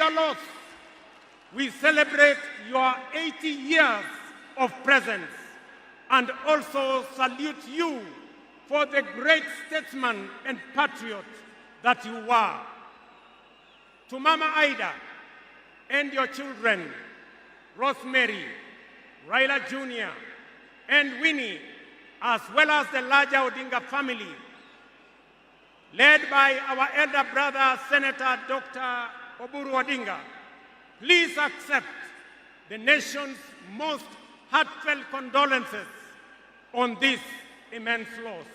your loss. We celebrate your 80 years of presence and also salute you for the great statesman and patriot that you were. To Mama Ida and your children, Rosemary, Raila Jr., and Winnie, as well as the larger Odinga family, led by our elder brother, Senator Dr. Oburu Odinga, please accept the nation's most heartfelt condolences on this immense loss.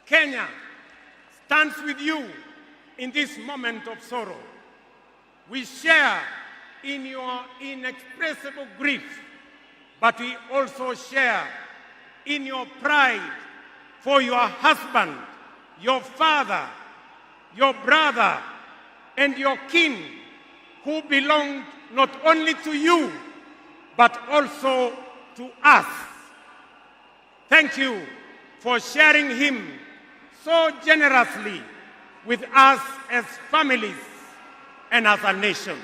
Kenya stands with you in this moment of sorrow. We share in your inexpressible grief, but we also share in your pride for your husband, your father, your brother, and your kin who belonged not only to you, but also to us. Thank you for sharing him so generously with us as families and as a nation.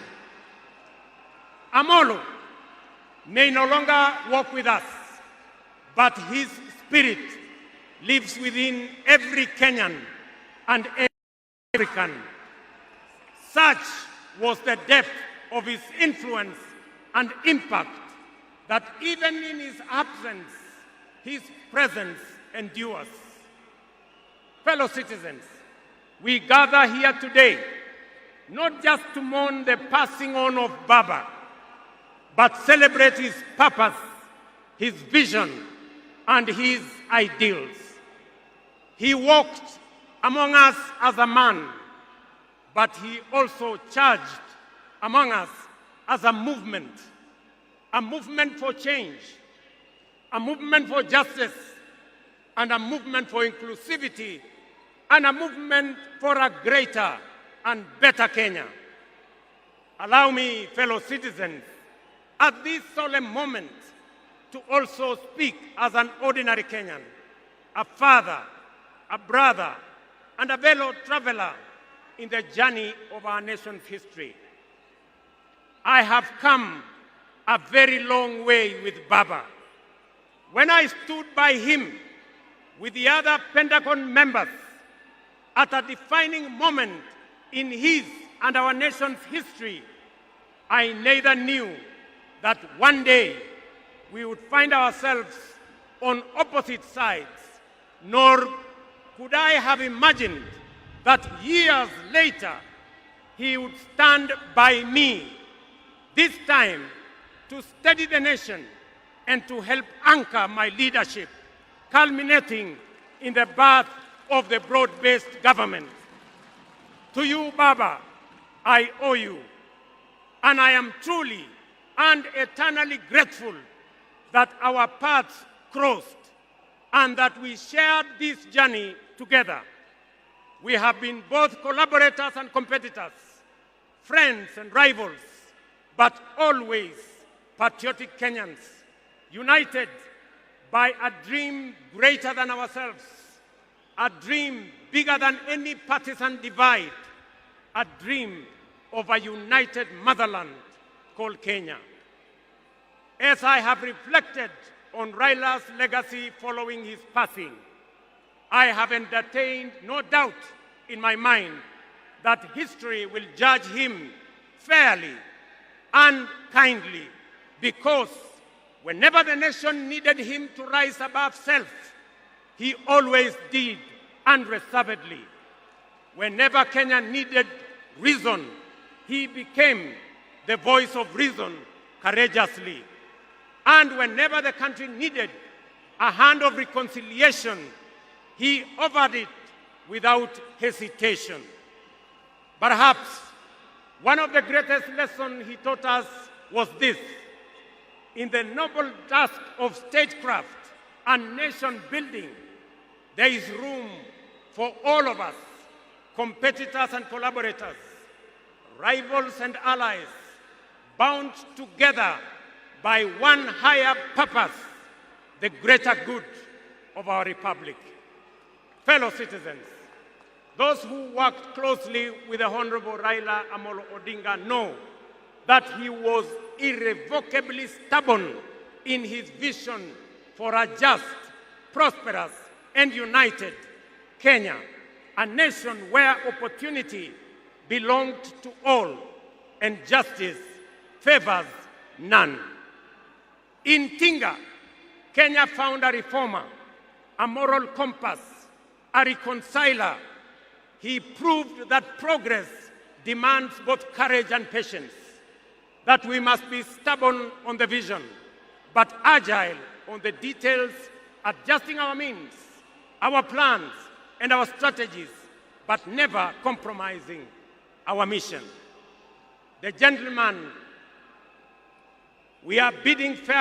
Amolo may no longer walk with us, but his spirit lives within every Kenyan and every African. Such was the depth of his influence and impact that even in his absence, his presence endures. Fellow citizens, we gather here today not just to mourn the passing on of Baba, but celebrate his purpose, his vision, and his ideals. He walked among us as a man, but he also charged among us as a movement for change, a movement for justice, and a movement for inclusivity, and a movement for a greater and better Kenya. Allow me, fellow citizens, at this solemn moment, to also speak as an ordinary Kenyan, a father, a brother, and a fellow traveler in the journey of our nation's history. I have come a very long way with Baba. When I stood by him with the other Pentagon members at a defining moment in his and our nation's history, I neither knew that one day we would find ourselves on opposite sides, nor could I have imagined that years later he would stand by me, this time to steady the nation and to help anchor my leadership, culminating in the birth of the broad-based government. To you, Baba, I owe you, and I am truly and eternally grateful that our paths crossed and that we shared this journey together. We have been both collaborators and competitors, friends and rivals, but always patriotic Kenyans, united by a dream greater than ourselves, a dream bigger than any partisan divide, a dream of a united motherland called Kenya. As I have reflected on Raila's legacy following his passing, I have entertained no doubt in my mind that history will judge him fairly and kindly, because whenever the nation needed him to rise above self, he always did unreservedly. Whenever Kenya needed reason, he became the voice of reason courageously. And whenever the country needed a hand of reconciliation, he offered it without hesitation. Perhaps one of the greatest lessons he taught us was this: in the noble task of statecraft and nation building, there is room for all of us, competitors and collaborators, rivals and allies, bound together by one higher purpose, the greater good of our republic. Fellow citizens, Those who worked closely with the Honorable Raila Amolo Odinga know that he was irrevocably stubborn in his vision for a just, prosperous, and united Kenya, a nation where opportunity belonged to all and justice favors none. In Tinga, Kenya found a reformer, a moral compass, a reconciler. He proved that progress demands both courage and patience, that we must be stubborn on the vision, but agile on the details, adjusting our means, our plans, and our strategies, but never compromising our mission. The gentleman, we are bidding fair